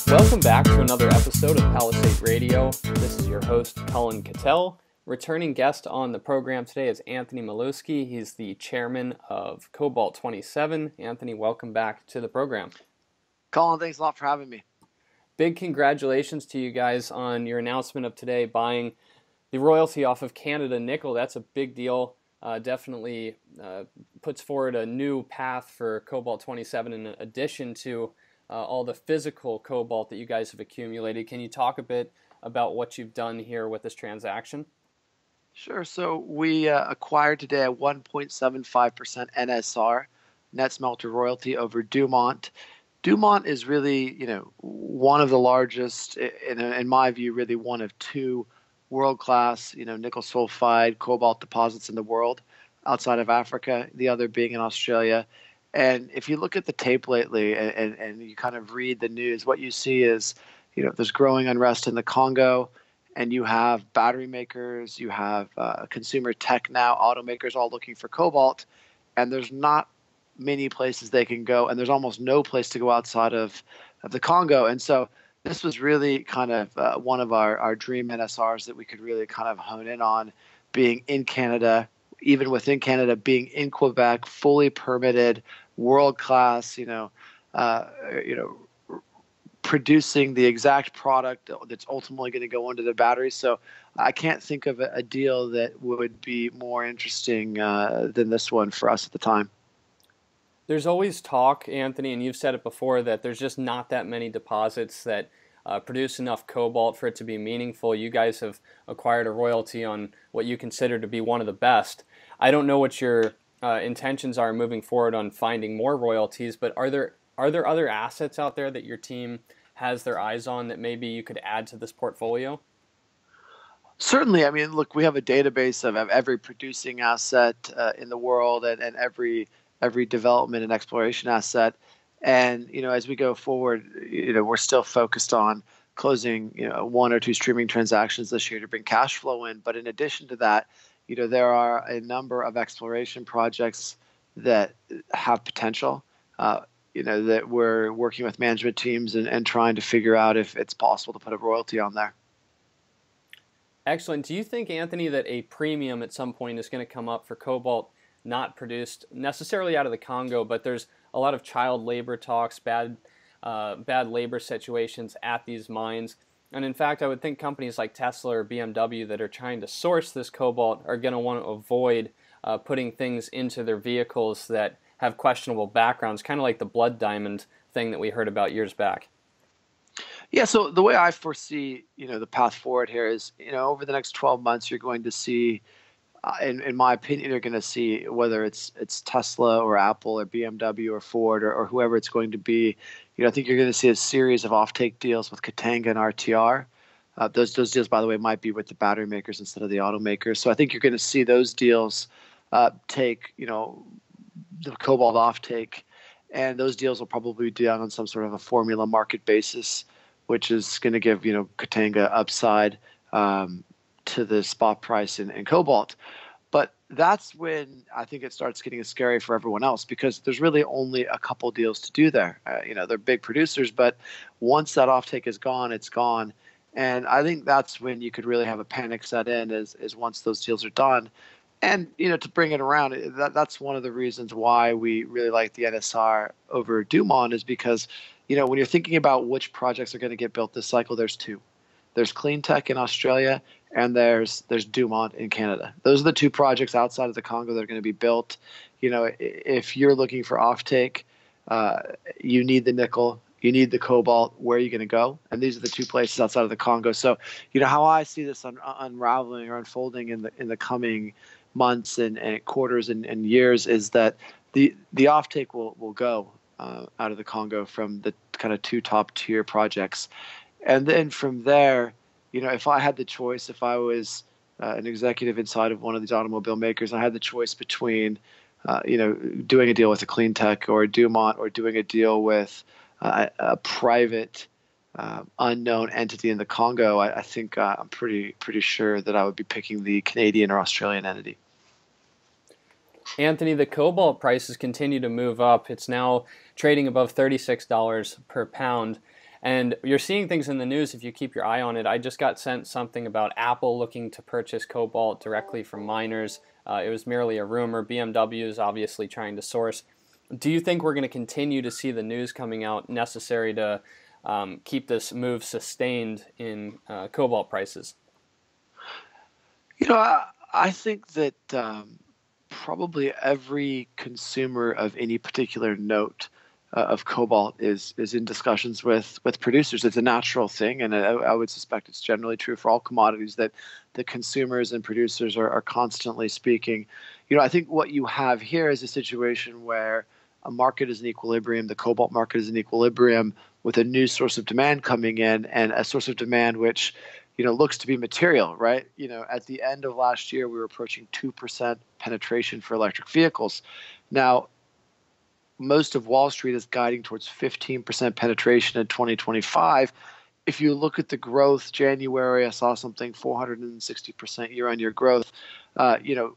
Welcome back to another episode of Palisade Radio. This is your host, Cullen Cattell. Returning guest on the program today is Anthony Milewski. He's the chairman of Cobalt 27. Anthony, welcome back to the program. Cullen, thanks a lot for having me. Big congratulations to you guys on your announcement of today buying the royalty off of Canada Nickel. That's a big deal. Definitely puts forward a new path for Cobalt 27 in addition to all the physical cobalt that you guys have accumulated. Can you talk a bit about what you've done here with this transaction? Sure. So we acquired today a 1.75% NSR, net smelter royalty, over Dumont. Dumont is really, one of the largest, in my view, really one of two world-class, nickel sulfide, cobalt deposits in the world outside of Africa, the other being in Australia. And if you look at the tape lately and you kind of read the news, what you see is, there's growing unrest in the Congo, and you have battery makers, you have consumer tech now, automakers all looking for cobalt, and there's not many places they can go, and there's almost no place to go outside of the Congo. And so this was really kind of one of our dream NSRs that we could really kind of hone in on, being in Canada, even within Canada, being in Quebec, fully permitted, world-class, producing the exact product that's ultimately going to go into the batteries. So I can't think of a deal that would be more interesting than this one for us at the time. There's always talk, Anthony, and you've said it before, that there's just not that many deposits that produce enough cobalt for it to be meaningful. You guys have acquired a royalty on what you consider to be one of the best. I don't know what your intentions are moving forward on finding more royalties, but are there other assets out there that your team has their eyes on that maybe you could add to this portfolio? Certainly. I mean, look, we have a database of every producing asset in the world and every development and exploration asset. And, as we go forward, we're still focused on closing, one or two streaming transactions this year to bring cash flow in. But in addition to that, there are a number of exploration projects that have potential, that we're working with management teams and trying to figure out if it's possible to put a royalty on there. Excellent. Do you think, Anthony, that a premium at some point is going to come up for cobalt not produced necessarily out of the Congo, but there's a lot of child labor talks, bad labor situations at these mines? And in fact, I would think companies like Tesla or BMW that are trying to source this cobalt are going to want to avoid putting things into their vehicles that have questionable backgrounds, kind of like the blood diamond thing that we heard about years back. Yeah, so the way I foresee, the path forward here is, over the next 12 months, you're going to see, in my opinion, you're going to see whether it's Tesla or Apple or BMW or Ford or whoever it's going to be. I think you're going to see a series of offtake deals with Katanga and RTR. Those deals, by the way, might be with the battery makers instead of the automakers. So I think you're going to see those deals take, the cobalt offtake, and those deals will probably be done on some sort of a formula market basis, which is going to give, Katanga upside to the spot price in cobalt. But that's when I think it starts getting scary for everyone else, because there's really only a couple deals to do there. They're big producers, but once that offtake is gone, it's gone. And I think that's when you could really have a panic set in, is once those deals are done. And, to bring it around, that's one of the reasons why we really like the NSR over Dumont, is because, when you're thinking about which projects are going to get built this cycle, there's two. There's Clean Tech in Australia, and there's Dumont in Canada. Those are the two projects outside of the Congo that are going to be built. If you're looking for offtake, you need the nickel, you need the cobalt. Where are you going to go? And these are the two places outside of the Congo. So, how I see this unraveling or unfolding in the coming months and quarters and years is that the offtake will go out of the Congo from the kind of two top tier projects. And then from there, if I had the choice, if I was an executive inside of one of these automobile makers, I had the choice between, doing a deal with a Clean Tech or a Dumont, or doing a deal with a private unknown entity in the Congo, I think I'm pretty sure that I would be picking the Canadian or Australian entity. Anthony, the cobalt prices continue to move up. It's now trading above $36 per pound. And you're seeing things in the news if you keep your eye on it. I just got sent something about Apple looking to purchase cobalt directly from miners. It was merely a rumor. BMW is obviously trying to source. Do you think we're going to continue to see the news coming out necessary to keep this move sustained in cobalt prices? I think that probably every consumer of any particular note of cobalt is in discussions with producers. It's a natural thing, and I would suspect it's generally true for all commodities that the consumers and producers are constantly speaking. I think what you have here is a situation where a market is in equilibrium, the cobalt market is in equilibrium with a new source of demand coming in, and a source of demand which looks to be material, right? At the end of last year, we were approaching 2% penetration for electric vehicles. Now, most of Wall Street is guiding towards 15% penetration in 2025. If you look at the growth, January, I saw something 460% year-on-year growth.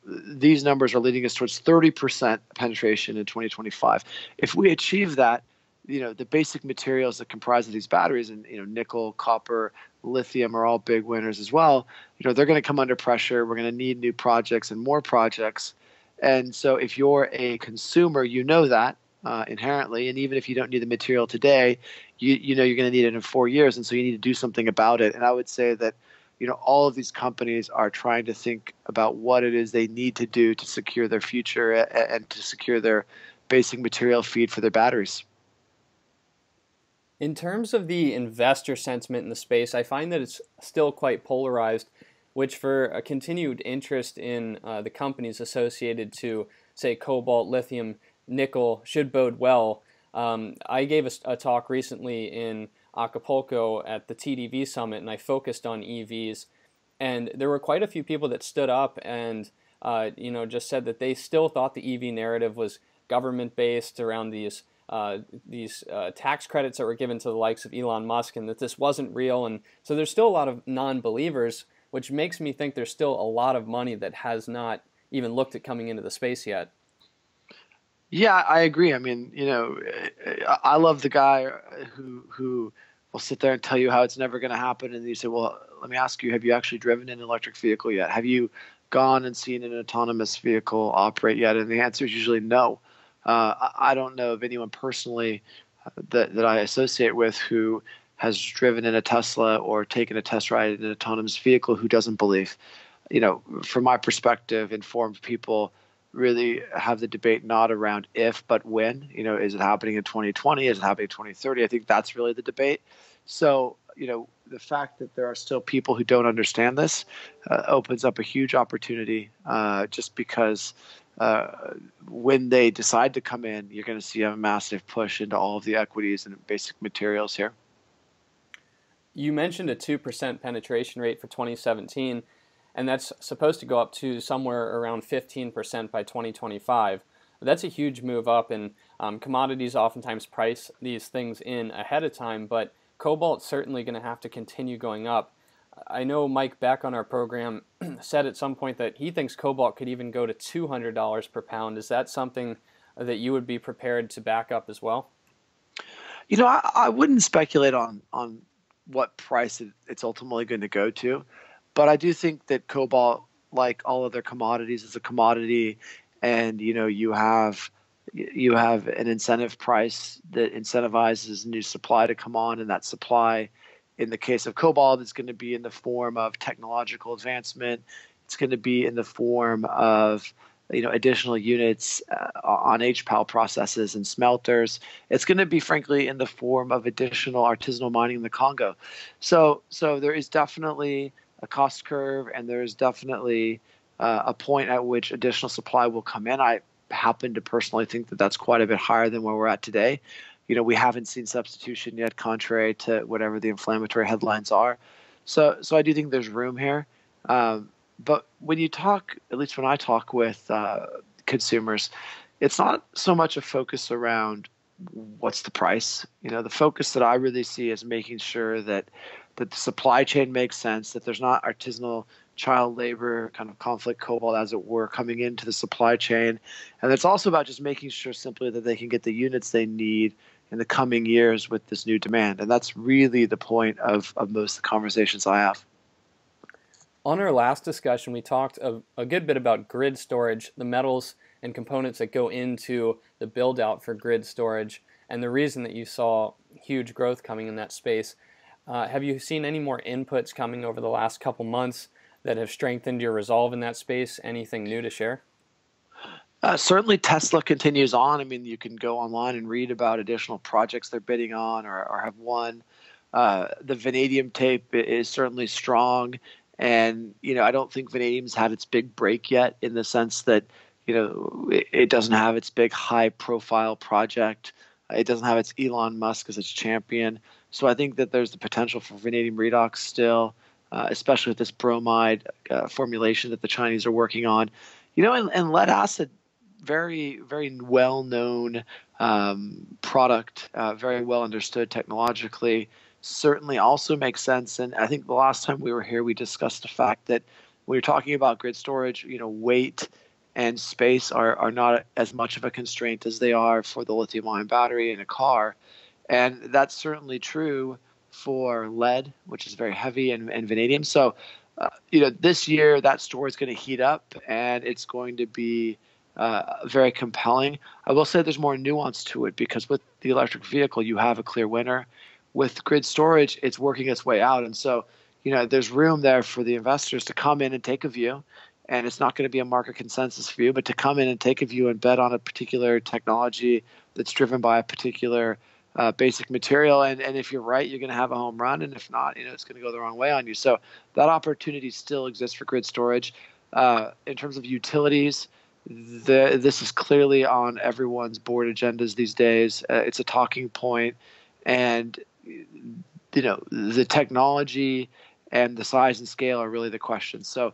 These numbers are leading us towards 30% penetration in 2025. If we achieve that, the basic materials that comprise of these batteries, and nickel, copper, lithium are all big winners as well. They're going to come under pressure. We're going to need new projects and more projects. And so if you're a consumer, that inherently, and even if you don't need the material today, you're going to need it in 4 years, and so you need to do something about it. And I would say that all of these companies are trying to think about what it is they need to do to secure their future and to secure their basic material feed for their batteries. In terms of the investor sentiment in the space, I find that it's still quite polarized, which for a continued interest in the companies associated to, say, cobalt, lithium, nickel should bode well. I gave a talk recently in Acapulco at the TDV Summit, and I focused on EVs. And there were quite a few people that stood up and just said that they still thought the EV narrative was government-based around these tax credits that were given to the likes of Elon Musk, and that this wasn't real. And so there's still a lot of non-believers, which makes me think there's still a lot of money that has not even looked at coming into the space yet. Yeah, I agree. I mean, I love the guy who will sit there and tell you how it's never going to happen, and you say, well, let me ask you, have you actually driven an electric vehicle yet? Have you gone and seen an autonomous vehicle operate yet? And the answer is usually no. I don't know of anyone personally that I associate with who has driven in a Tesla or taken a test ride in an autonomous vehicle who doesn't believe. From my perspective, informed people really have the debate not around if, but when. Is it happening in 2020? Is it happening in 2030? I think that's really the debate. So, the fact that there are still people who don't understand this opens up a huge opportunity just because when they decide to come in, you're going to see a massive push into all of the equities and basic materials here. You mentioned a 2% penetration rate for 2017, and that's supposed to go up to somewhere around 15% by 2025. That's a huge move up, and commodities oftentimes price these things in ahead of time, but cobalt's certainly going to have to continue going up. I know Mike Beck on our program said at some point that he thinks cobalt could even go to $200 per pound. Is that something that you would be prepared to back up as well? I wouldn't speculate on what price it's ultimately going to go to, but I do think that cobalt, like all other commodities, is a commodity, and you have an incentive price that incentivizes new supply to come on, and that supply, in the case of cobalt, is going to be in the form of technological advancement. It's going to be in the form of additional units on HPAL processes and smelters. It's going to be, frankly, in the form of additional artisanal mining in the Congo. So there is definitely a cost curve, and there is definitely a point at which additional supply will come in. I happen to personally think that that's quite a bit higher than where we're at today. We haven't seen substitution yet, contrary to whatever the inflammatory headlines are. So I do think there's room here. But when you talk, at least when I talk with consumers, it's not so much a focus around what's the price. The focus that I really see is making sure that the supply chain makes sense, that there's not artisanal child labor, kind of conflict cobalt, as it were, coming into the supply chain. And it's also about just making sure simply that they can get the units they need in the coming years with this new demand. And that's really the point of most of the conversations I have. On our last discussion, we talked a good bit about grid storage, the metals and components that go into the build out for grid storage, and the reason that you saw huge growth coming in that space. Have you seen any more inputs coming over the last couple months that have strengthened your resolve in that space? Anything new to share? Certainly, Tesla continues on. I mean, you can go online and read about additional projects they're bidding on or have won. The vanadium tape is certainly strong, and I don't think vanadium's had its big break yet in the sense that it doesn't have its big high-profile project. It doesn't have its Elon Musk as its champion. So I think that there's the potential for vanadium redox still, especially with this bromide formulation that the Chinese are working on. And lead acid, very, very well-known product, very well understood technologically, certainly also makes sense. And I think the last time we were here, we discussed the fact that when you're talking about grid storage, weight and space are not as much of a constraint as they are for the lithium-ion battery in a car. And that's certainly true for lead, which is very heavy, and vanadium. So, this year that story is going to heat up, and it's going to be very compelling. I will say there's more nuance to it because with the electric vehicle, you have a clear winner. With grid storage, it's working its way out. And so, there's room there for the investors to come in and take a view. And it's not going to be a market consensus view, but to come in and take a view and bet on a particular technology that's driven by a particular basic material. And if you're right, you're going to have a home run. And if not, it's going to go the wrong way on you. So that opportunity still exists for grid storage. In terms of utilities, this is clearly on everyone's board agendas these days. It's a talking point. And, the technology and the size and scale are really the question. So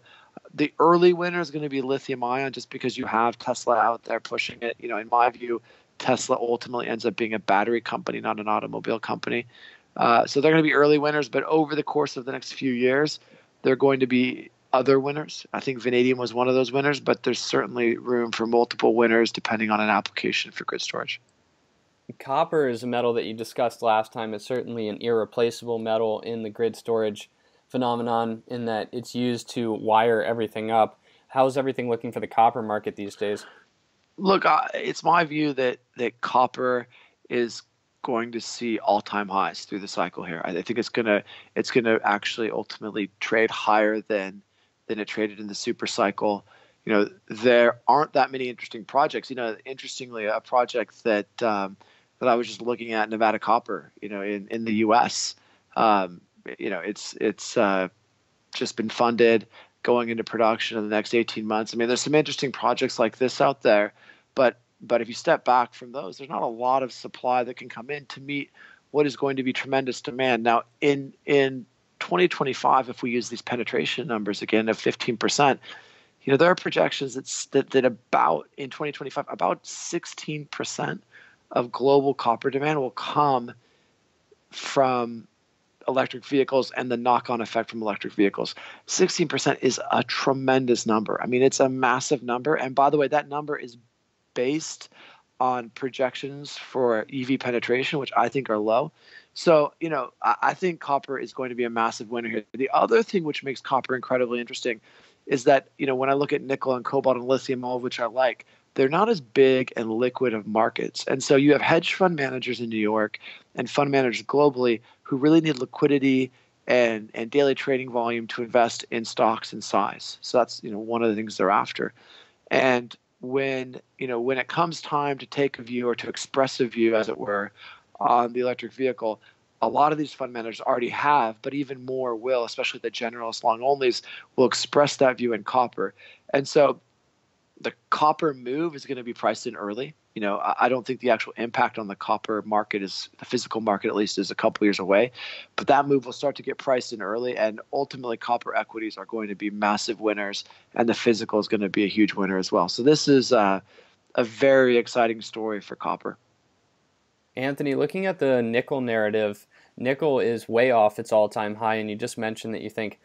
the early winner is going to be lithium ion just because you have Tesla out there pushing it. In my view, Tesla ultimately ends up being a battery company, not an automobile company. So they're going to be early winners, but over the course of the next few years, they're going to be other winners. I think vanadium was one of those winners, but there's certainly room for multiple winners depending on an application for grid storage. Copper is a metal that you discussed last time. It's certainly an irreplaceable metal in the grid storage phenomenon in that it's used to wire everything up. How's everything looking for the copper market these days? Look, it's my view that copper is going to see all-time highs through the cycle here. I think it's gonna actually ultimately trade higher than it traded in the super cycle. There aren't that many interesting projects. Interestingly, a project that I was just looking at, Nevada Copper, in the U.S. It's just been funded, going into production in the next 18 months. I mean, there's some interesting projects like this out there, but if you step back from those, there's not a lot of supply that can come in to meet what is going to be tremendous demand. Now, in 2025, if we use these penetration numbers again of 15%, there are projections that about in 2025, about 16% of global copper demand will come from electric vehicles and the knock-on effect from electric vehicles. 16% is a tremendous number. I mean, it's a massive number. And by the way, that number is based on projections for EV penetration, which I think are low. So, I think copper is going to be a massive winner here. The other thing which makes copper incredibly interesting is that, when I look at nickel and cobalt and lithium, all of which I like, they're not as big and liquid of markets. And so you have hedge fund managers in New York and fund managers globally who really need liquidity and daily trading volume to invest in stocks and size. So that's, one of the things they're after. And when it comes time to take a view or to express a view, as it were, on the electric vehicle, a lot of these fund managers already have, but even more will, especially the generalist long onlys, will express that view in copper. And so the copper move is going to be priced in early. I don't think the actual impact on the copper market the physical market at least, is a couple years away. But that move will start to get priced in early. And ultimately, copper equities are going to be massive winners. And the physical is going to be a huge winner as well. So this is a very exciting story for copper. Anthony, looking at the nickel narrative, nickel is way off its all-time high. And you just mentioned that you think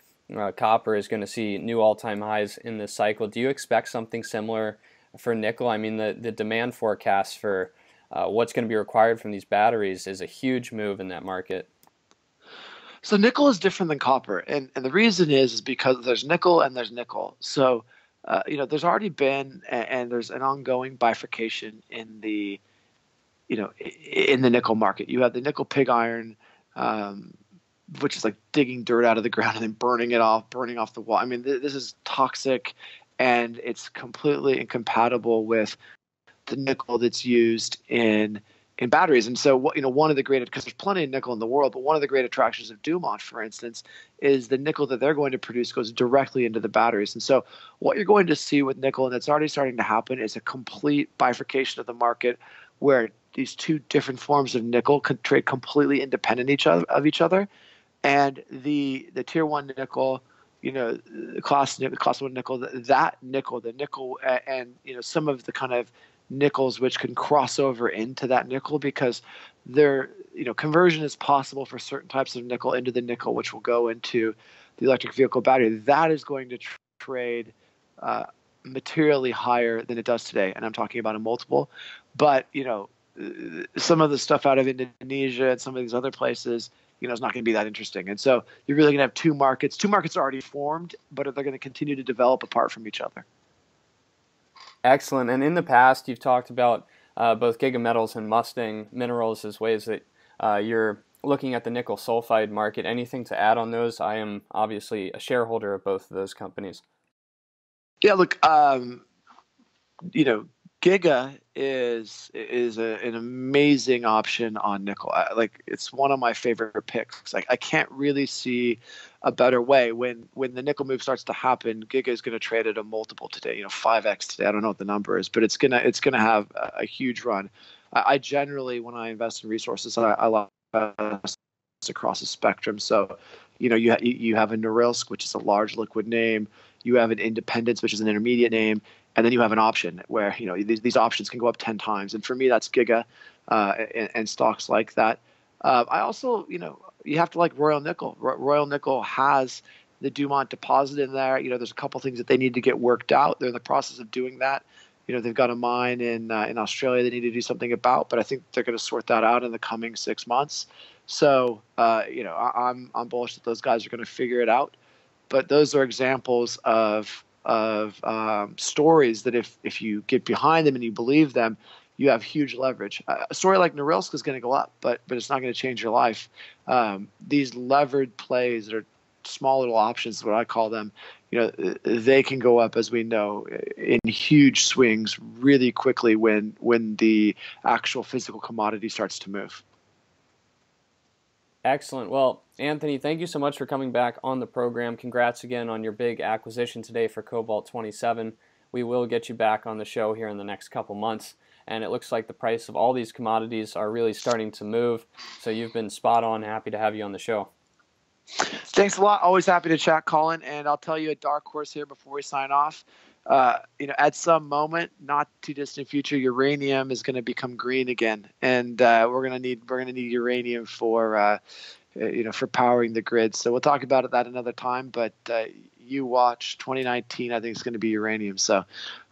copper is going to see new all-time highs in this cycle. Do you expect something similar for nickel? I mean, the demand forecast for what's going to be required from these batteries is a huge move in that market. So nickel is different than copper, and the reason is because there's nickel and there's nickel. So there's already been and there's an ongoing bifurcation in the in the nickel market. You have the nickel pig iron, which is like digging dirt out of the ground and then burning off the wall. I mean, this is toxic, and it's completely incompatible with the nickel that's used in batteries. And so, one of the great, because there's plenty of nickel in the world, but one of the great attractions of Dumont, for instance, is the nickel that they're going to produce goes directly into the batteries. And so what you're going to see with nickel, and it's already starting to happen, is a complete bifurcation of the market where these two different forms of nickel can trade completely independent of each other. And the tier one nickel, the class one nickel, the nickel, and some of the kind of nickels which can cross over into that nickel, because conversion is possible for certain types of nickel into the nickel, which will go into the electric vehicle battery. That is going to trade materially higher than it does today, and I'm talking about a multiple. But some of the stuff out of Indonesia and some of these other places, it's not going to be that interesting. And so you're really going to have two markets. Two markets are already formed, but they're going to continue to develop apart from each other. Excellent. And in the past, you've talked about both Gigametals and Mustang Minerals as ways that you're looking at the nickel sulfide market. Anything to add on those? I am obviously a shareholder of both of those companies. Yeah, look, Giga is an amazing option on nickel. It's one of my favorite picks. I can't really see a better way. When the nickel move starts to happen, Giga is going to trade at a multiple today, 5x today. I don't know what the number is, but it's gonna have a huge run. I generally, when I invest in resources, I like across the spectrum. So, you have a Norilsk, which is a large liquid name. You have an Independence, which is an intermediate name. And then you have an option where, these options can go up 10 times. And for me, that's Giga and stocks like that. I also, you have to like Royal Nickel. Royal Nickel has the Dumont deposit in there. There's a couple things that they need to get worked out. They're in the process of doing that. They've got a mine in Australia they need to do something about, but I think they're going to sort that out in the coming 6 months. So, I'm bullish that those guys are going to figure it out. But those are examples of stories that if you get behind them and you believe them, you have huge leverage. A story like Norilsk is going to go up, but it's not going to change your life. These levered plays that are small little options, is what I call them, they can go up, as we know, in huge swings really quickly when the actual physical commodity starts to move. Excellent. Well, Anthony, thank you so much for coming back on the program. Congrats again on your big acquisition today for Cobalt 27. We will get you back on the show here in the next couple months. And it looks like the price of all these commodities are really starting to move. So you've been spot on. Happy to have you on the show. Thanks a lot. Always happy to chat, Colin. And I'll tell you a dark horse here before we sign off. At some moment, not too distant future, uranium is going to become green again, and we're going to need uranium for powering the grid. So we'll talk about that another time. But you watch 2019. I think it's going to be uranium. So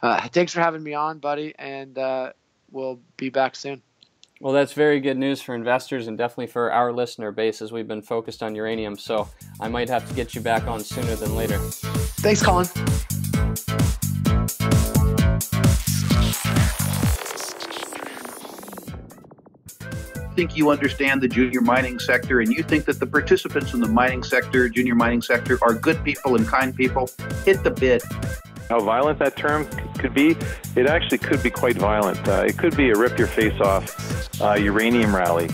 thanks for having me on, buddy, and we'll be back soon. Well, that's very good news for investors and definitely for our listener base, as we've been focused on uranium. So I might have to get you back on sooner than later. Thanks, Colin. Think you understand the junior mining sector and you think that the participants in the mining sector, junior mining sector, are good people and kind people, hit the bid. How violent that term could be, it actually could be quite violent. It could be a rip-your-face-off uranium rally.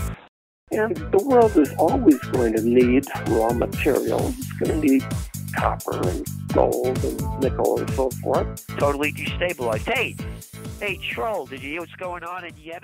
And the world is always going to need raw materials. It's going to need copper and gold and nickel and so forth. Totally destabilized. Hey, Troll, did you hear what's going on in Yemen?